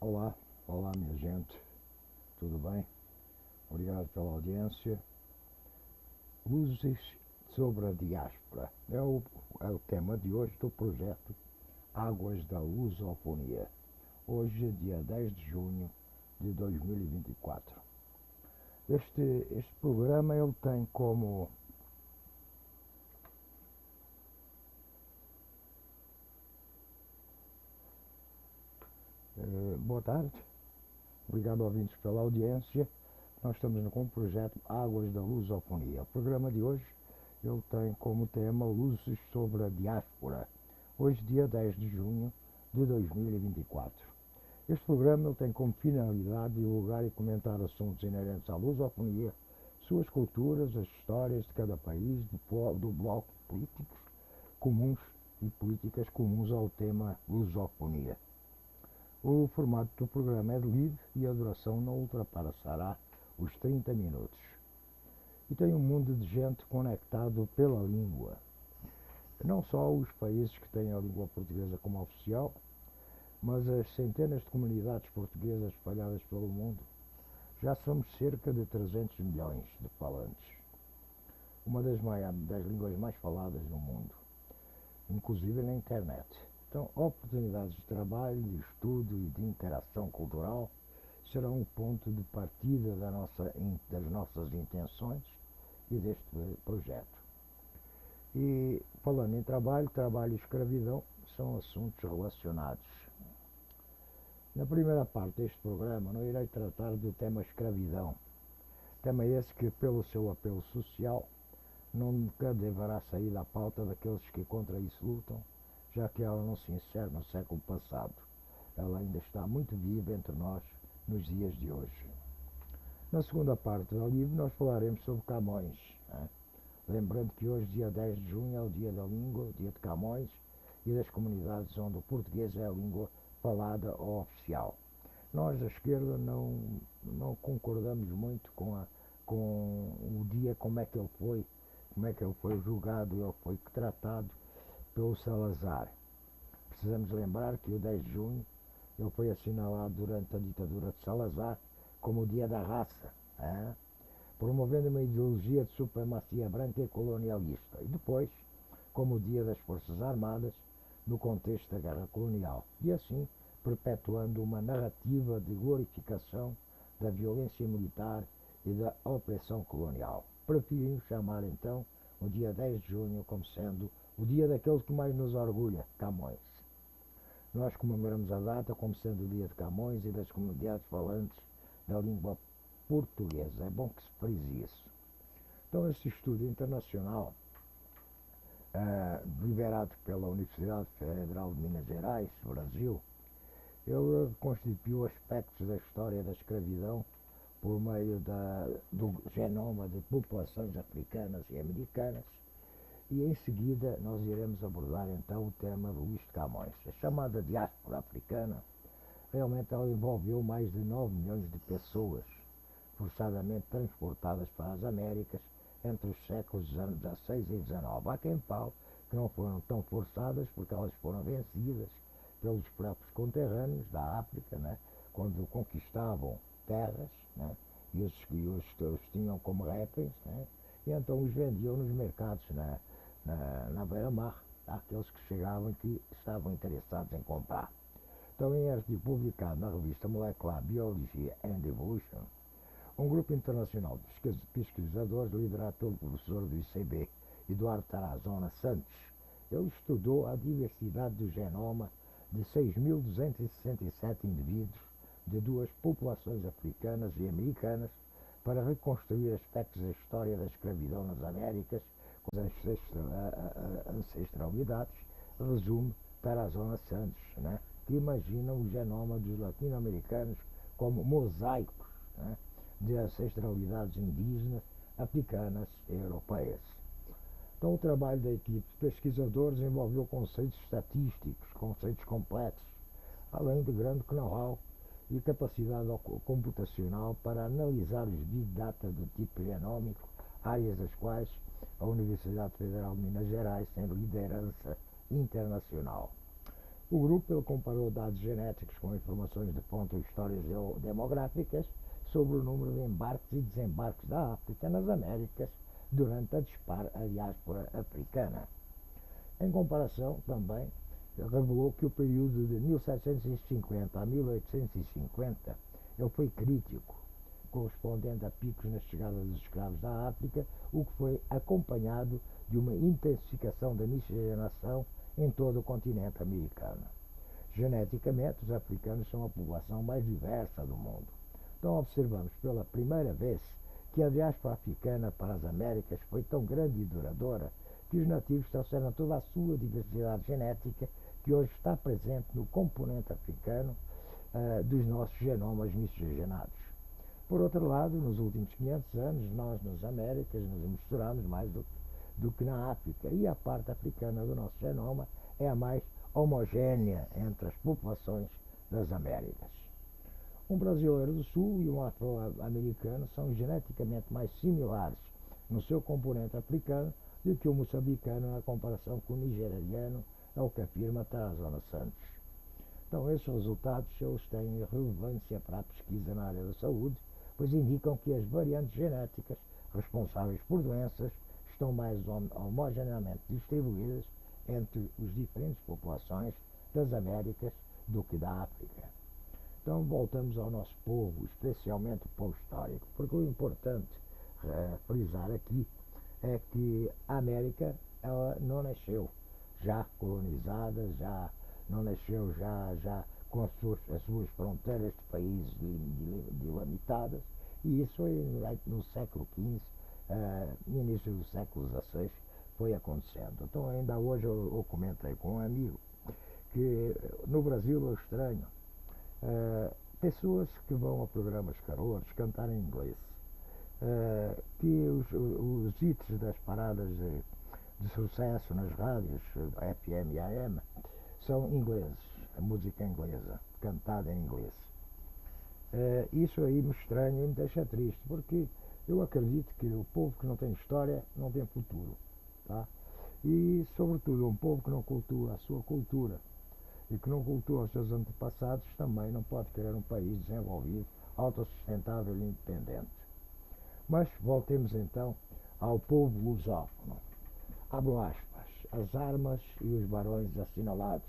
Olá, olá minha gente, tudo bem? Obrigado pela audiência. Luzes sobre a diáspora é o tema de hoje do projeto Águas da Lusofonia. Hoje, dia 10 de junho de 2024. Este programa ele tem como boa tarde, obrigado ouvintes pela audiência. Nós estamos com o projeto Águas da Lusofonia. O programa de hoje ele tem como tema Luzes sobre a Diáspora. Hoje, dia 10 de junho de 2024. Este programa ele tem como finalidade divulgar e comentar assuntos inerentes à lusofonia, suas culturas, as histórias de cada país, do bloco políticos comuns e políticas comuns ao tema lusofonia. O formato do programa é livre e a duração não ultrapassará os 30 minutos. E tem um mundo de gente conectado pela língua. Não só os países que têm a língua portuguesa como oficial, mas as centenas de comunidades portuguesas espalhadas pelo mundo. Já somos cerca de 300 milhões de falantes. Uma das línguas mais faladas no mundo, inclusive na internet. Então, oportunidades de trabalho, de estudo e de interação cultural serão o ponto de partida das nossas intenções e deste projeto. E, falando em trabalho e escravidão são assuntos relacionados. Na primeira parte deste programa não irei tratar do tema escravidão, tema esse que, pelo seu apelo social, nunca deverá sair da pauta daqueles que contra isso lutam, já que ela não se insere no século passado. Ela ainda está muito viva entre nós nos dias de hoje. Na segunda parte do livro nós falaremos sobre Camões, lembrando que hoje, dia 10 de junho, é o dia da língua, o dia de Camões e das comunidades onde o português é a língua falada ou oficial. Nós, da esquerda, não concordamos muito com o dia, como é que ele foi julgado, ele foi tratado pelo Salazar. Precisamos lembrar que o 10 de junho ele foi assinalado durante a ditadura de Salazar como o dia da raça, promovendo uma ideologia de supremacia branca e colonialista, e depois como o dia das Forças Armadas no contexto da guerra colonial, e assim perpetuando uma narrativa de glorificação da violência militar e da opressão colonial. Preferimos chamar então o dia 10 de junho como sendo o dia daquele que mais nos orgulha, Camões. Nós comemoramos a data como sendo o dia de Camões e das comunidades falantes da língua portuguesa. É bom que se frise isso. Então, esse estudo internacional, liderado pela Universidade Federal de Minas Gerais, Brasil, ele constituiu aspectos da história da escravidão por meio do genoma de populações africanas e americanas, e em seguida nós iremos abordar então o tema de Luís de Camões. A chamada diáspora africana realmente ela envolveu mais de 9 milhões de pessoas forçadamente transportadas para as Américas entre os séculos XVI e XIX. Há quem fale que não foram tão forçadas porque elas foram vencidas pelos próprios conterrâneos da África, quando conquistavam terras, e os tinham como reféns, e então os vendiam nos mercados na beira-mar àqueles que chegavam e que estavam interessados em comprar. Então, em artigo publicado na revista Molecular Biology and Evolution, um grupo internacional de pesquisadores liderado pelo professor do ICB, Eduardo Tarazona Santos, ele estudou a diversidade do genoma de 6.267 indivíduos de duas populações africanas e americanas para reconstruir aspectos da história da escravidão nas Américas com as ancestralidades, resume Tarazona Santos, que imaginam o genoma dos latino-americanos como mosaicos de ancestralidades indígenas, africanas e europeias. Então, o trabalho da equipe de pesquisadores envolveu conceitos estatísticos, conceitos complexos, além de grande know-how e capacidade computacional para analisar os big data do tipo genômico, áreas das quais a Universidade Federal de Minas Gerais tem liderança internacional. O grupo ele comparou dados genéticos com informações de fontes e histórias demográficas sobre o número de embarques e desembarques da África nas Américas durante a diáspora africana. Em comparação, também, revelou que o período de 1750 a 1850 ele foi crítico, correspondente a picos na chegada dos escravos da África, o que foi acompanhado de uma intensificação da miscigenação em todo o continente americano. Geneticamente, os africanos são a população mais diversa do mundo. Então observamos pela primeira vez que a diáspora africana para as Américas foi tão grande e duradoura que os nativos trouxeram toda a sua diversidade genética que hoje está presente no componente africano dos nossos genomas miscigenados. Por outro lado, nos últimos 500 anos, nós nas Américas nos misturamos mais do que na África, e a parte africana do nosso genoma é a mais homogénea entre as populações das Américas. Um brasileiro do Sul e um afro-americano são geneticamente mais similares no seu componente africano do que o moçambicano na comparação com o nigeriano, é o que afirma Tarazona Santos. Então, esses resultados eles têm relevância para a pesquisa na área da saúde, pois indicam que as variantes genéticas responsáveis por doenças estão mais homogeneamente distribuídas entre as diferentes populações das Américas do que da África. Então voltamos ao nosso povo, especialmente o povo histórico, porque o importante frisar aqui é que a América ela não nasceu já colonizada, já não nasceu já com as suas fronteiras de países delimitadas, e isso foi no século XV, no início do século XVI, foi acontecendo. Então ainda hoje eu comentei com um amigo que no Brasil eu estranho pessoas que vão a programas calouros cantar em inglês, que os hits das paradas de sucesso nas rádios FM e AM são ingleses, a música inglesa, cantada em inglês. Isso aí me estranha e me deixa triste, porque eu acredito que o povo que não tem história não tem futuro, tá? E sobretudo um povo que não cultua a sua cultura e que não cultua os seus antepassados também não pode querer um país desenvolvido, autossustentável e independente. Mas voltemos então ao povo lusófono. Abro aspas, as armas e os barões assinalados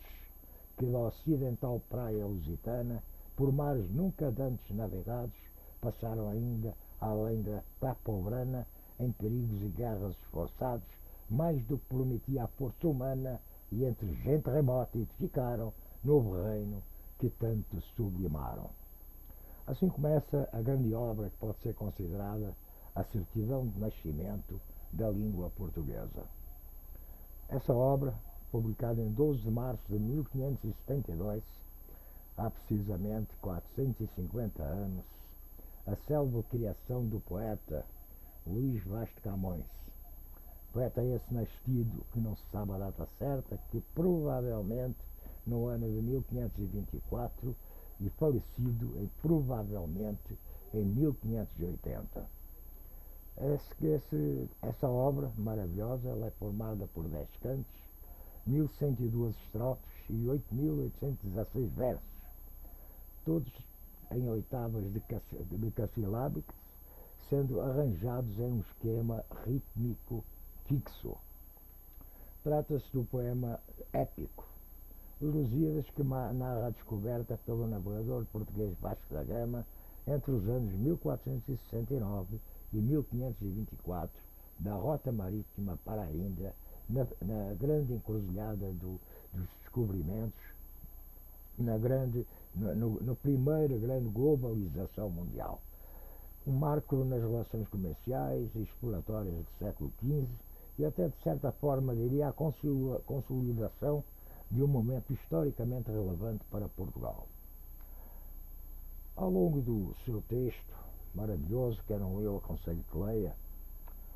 que da ocidental praia lusitana, por mares nunca dantes navegados, passaram ainda além da Tapobrana em perigos e guerras esforçados, mais do que prometia a força humana, e entre gente remota edificaram novo reino que tanto sublimaram. Assim começa a grande obra que pode ser considerada a certidão de nascimento da língua portuguesa. Essa obra, publicada em 12 de março de 1572, há precisamente 450 anos, a célebre criação do poeta Luís Vaz de Camões. Poeta esse nascido, que não se sabe a data certa, que provavelmente no ano de 1524 e falecido provavelmente em 1580. Essa obra maravilhosa ela é formada por 10 cantos, 1102 estrofes e 8816 versos, todos em oitavas decassilábicas, sendo arranjados em um esquema rítmico fixo. Trata-se do poema épico, Os Lusíadas, que narra a descoberta pelo navegador português Vasco da Gama entre os anos 1469 e 1524 da rota marítima para a Índia, na grande encruzilhada dos descobrimentos, no primeiro grande globalização mundial. Um marco nas relações comerciais e exploratórias do século XV e até, de certa forma, diria, a consolidação de um momento historicamente relevante para Portugal. Ao longo do seu texto maravilhoso, que eu aconselho que leia,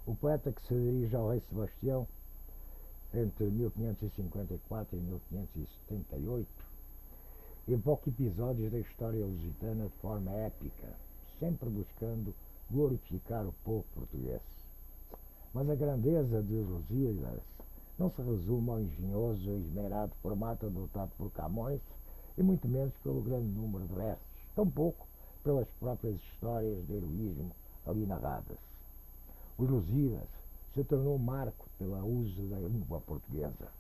o poeta, que se dirige ao rei Sebastião entre 1554 e 1578, evoca episódios da história lusitana de forma épica, sempre buscando glorificar o povo português. Mas a grandeza de Lusíadas não se resume ao engenhoso e esmerado formato adotado por Camões, e muito menos pelo grande número de versos, tampouco pelas próprias histórias de heroísmo ali narradas. Os Lusíadas se tornou um marco pelo uso da língua portuguesa.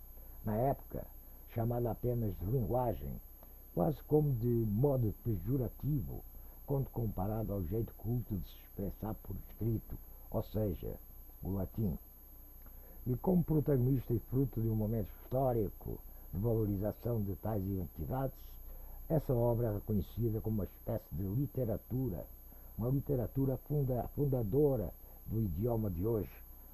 Na época, chamada apenas de linguagem, quase como de modo pejorativo, quando comparado ao jeito culto de se expressar por escrito, ou seja, o latim. E como protagonista e fruto de um momento histórico de valorização de tais identidades, essa obra é reconhecida como uma espécie de literatura, uma literatura fundadora do idioma de hoje,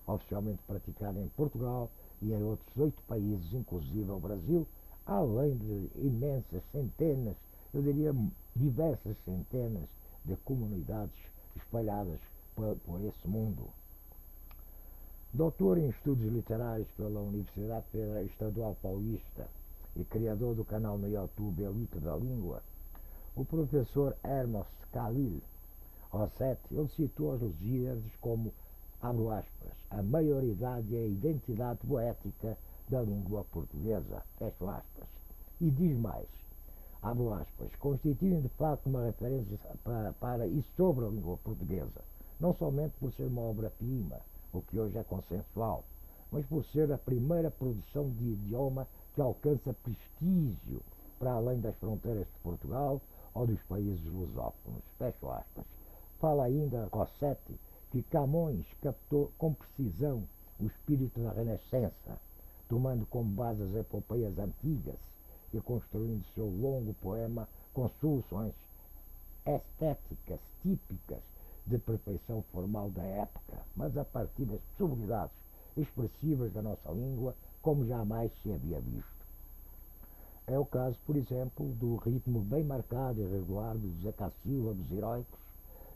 oficialmente praticada em Portugal e em outros 8 países, inclusive o Brasil, além de imensas centenas, eu diria diversas centenas de comunidades espalhadas por esse mundo. Doutor em Estudos Literários pela Universidade Estadual Paulista e criador do canal no YouTube Elite da Língua, o professor Hermos Khalil Rossetti, ele citou as Lusíadas como, abro aspas, a maioridade e a identidade poética da língua portuguesa, fecho aspas, e diz mais, abro aspas, constituem de facto uma referência para e sobre a língua portuguesa, não somente por ser uma obra-prima, o que hoje é consensual, mas por ser a primeira produção de idioma que alcança prestígio para além das fronteiras de Portugal ou dos países lusófonos, fecho aspas. Fala ainda Rossetti que Camões captou com precisão o espírito da Renascença, tomando como base as epopeias antigas e construindo seu longo poema com soluções estéticas típicas de perfeição formal da época, mas a partir das possibilidades expressivas da nossa língua como jamais se havia visto. É o caso, por exemplo, do ritmo bem marcado e regular dos hecassílabos heróicos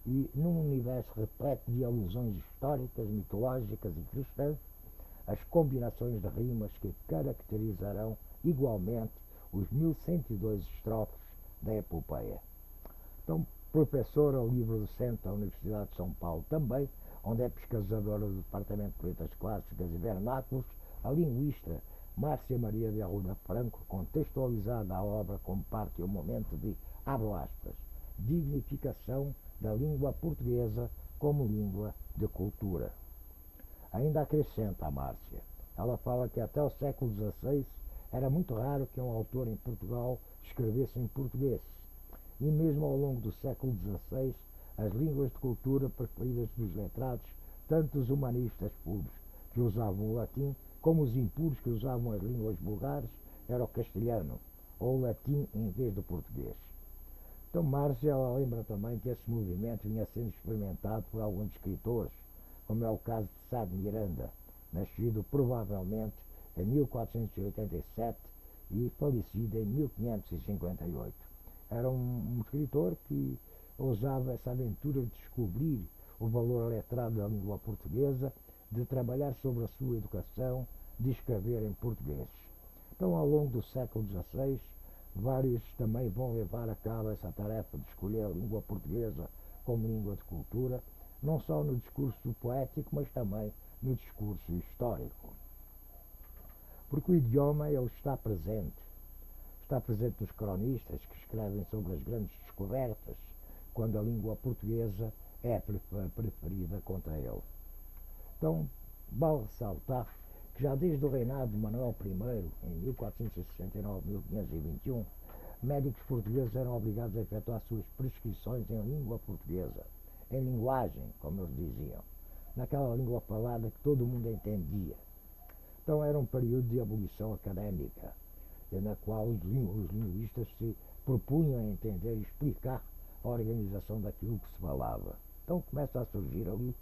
e, num universo repleto de alusões históricas, mitológicas e cristãs, as combinações de rimas que caracterizarão igualmente os 1102 estrofes da epopeia. Então, professora livre-docente da Universidade de São Paulo também, onde é pesquisadora do Departamento de Letras Clássicas e Vernáculos, a linguista Márcia Maria de Arruda Franco, contextualizada a obra como parte de um momento de, abro aspas, dignificação da língua portuguesa como língua de cultura. Ainda acrescenta a Márcia. Ela fala que até o século XVI era muito raro que um autor em Portugal escrevesse em português. E mesmo ao longo do século XVI, as línguas de cultura preferidas dos letrados, tanto os humanistas puros, que usavam o latim, como os impuros que usavam as línguas vulgares, era o castelhano, ou o latim em vez do português. Então, Márcia lembra também que esse movimento vinha sendo experimentado por alguns escritores, como é o caso de Sá de Miranda, nascido provavelmente em 1487 e falecido em 1558. Era um escritor que ousava essa aventura de descobrir o valor letrado da língua portuguesa, de trabalhar sobre a sua educação, de escrever em português. Então, ao longo do século XVI, vários também vão levar a cabo essa tarefa de escolher a língua portuguesa como língua de cultura, não só no discurso poético, mas também no discurso histórico. Porque o idioma ele está presente nos cronistas que escrevem sobre as grandes descobertas, quando a língua portuguesa é preferida contra ele. Então, vale ressaltar que já desde o reinado de Manuel I, em 1469-1521, médicos portugueses eram obrigados a efetuar suas prescrições em língua portuguesa, em linguagem, como eles diziam, naquela língua falada que todo mundo entendia. Então era um período de abolição académica, na qual os linguistas se propunham a entender e explicar a organização daquilo que se falava. Então começa a surgir ali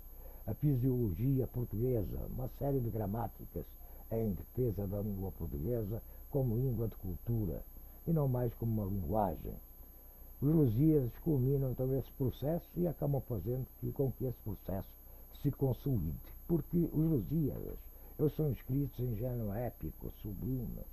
a fisiologia portuguesa, uma série de gramáticas em defesa da língua portuguesa como língua de cultura e não mais como uma linguagem. Os Lusíadas culminam então esse processo e acabam fazendo com que esse processo se consolide, porque os Lusíadas eles são escritos em gênero épico, sublime,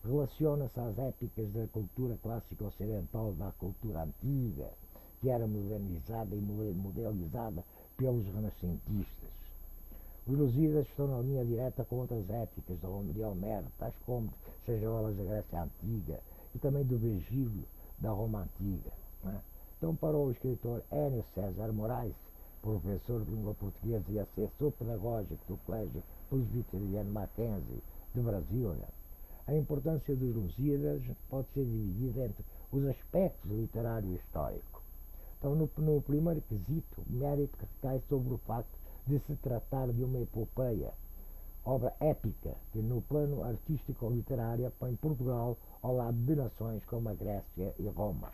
relaciona-se às épicas da cultura clássica ocidental, da cultura antiga, que era modernizada e modelizada pelos renascentistas. Os Lusíadas estão na linha direta com outras épicas de Homero, tais como, sejam elas da Grécia Antiga e também do Virgílio, da Roma Antiga. Né? Então, para o escritor Enio César Moraes, professor de língua portuguesa e assessor pedagógico do Colégio Presbiteriano Mackenzie de Brasília, a importância dos Lusíadas pode ser dividida entre os aspectos literário e histórico. Então, no primeiro quesito, o mérito recai sobre o facto de se tratar de uma epopeia, obra épica que, no plano artístico-literário, põe Portugal ao lado de nações como a Grécia e Roma.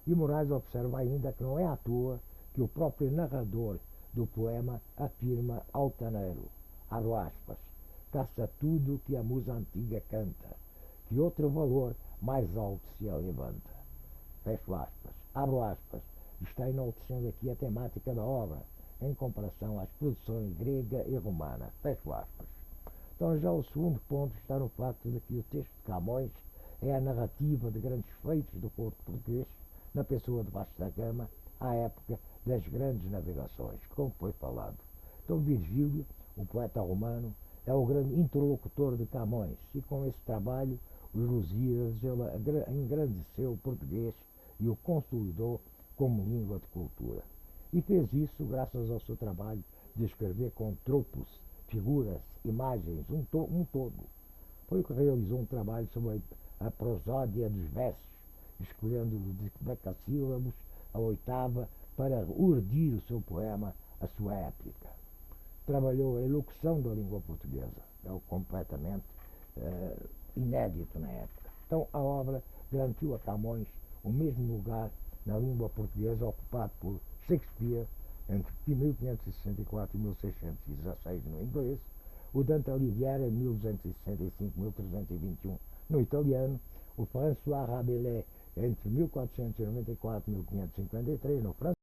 E Moraes observa ainda que não é à toa que o próprio narrador do poema afirma altaneiro, abro aspas, caça tudo que a musa antiga canta, que outro valor mais alto se levanta. Fecho aspas, abro aspas, está enaltecendo aqui a temática da obra, em comparação às produções grega e romana. Fecho aspas. Então já o segundo ponto está no facto de que o texto de Camões é a narrativa de grandes feitos do povo português, na pessoa de Vasco da Gama, à época das grandes navegações, como foi falado. Então Virgílio, o poeta romano, é o grande interlocutor de Camões, e com esse trabalho, os Lusíadas, ele engrandeceu o português e o consolidou como língua de cultura. E fez isso graças ao seu trabalho de escrever com tropos, figuras, imagens, um todo. Foi o que realizou um trabalho sobre a prosódia dos versos, escolhendo de decassílabos a oitava para urdir o seu poema, a sua épica. Trabalhou a elocução da língua portuguesa, é completamente inédito na época. Então a obra garantiu a Camões o mesmo lugar na língua portuguesa ocupado por Shakespeare entre 1564 e 1616 no inglês, o Dante Alighieri em 1265-1321 no italiano, o François Rabelais entre 1494 e 1553 no francês,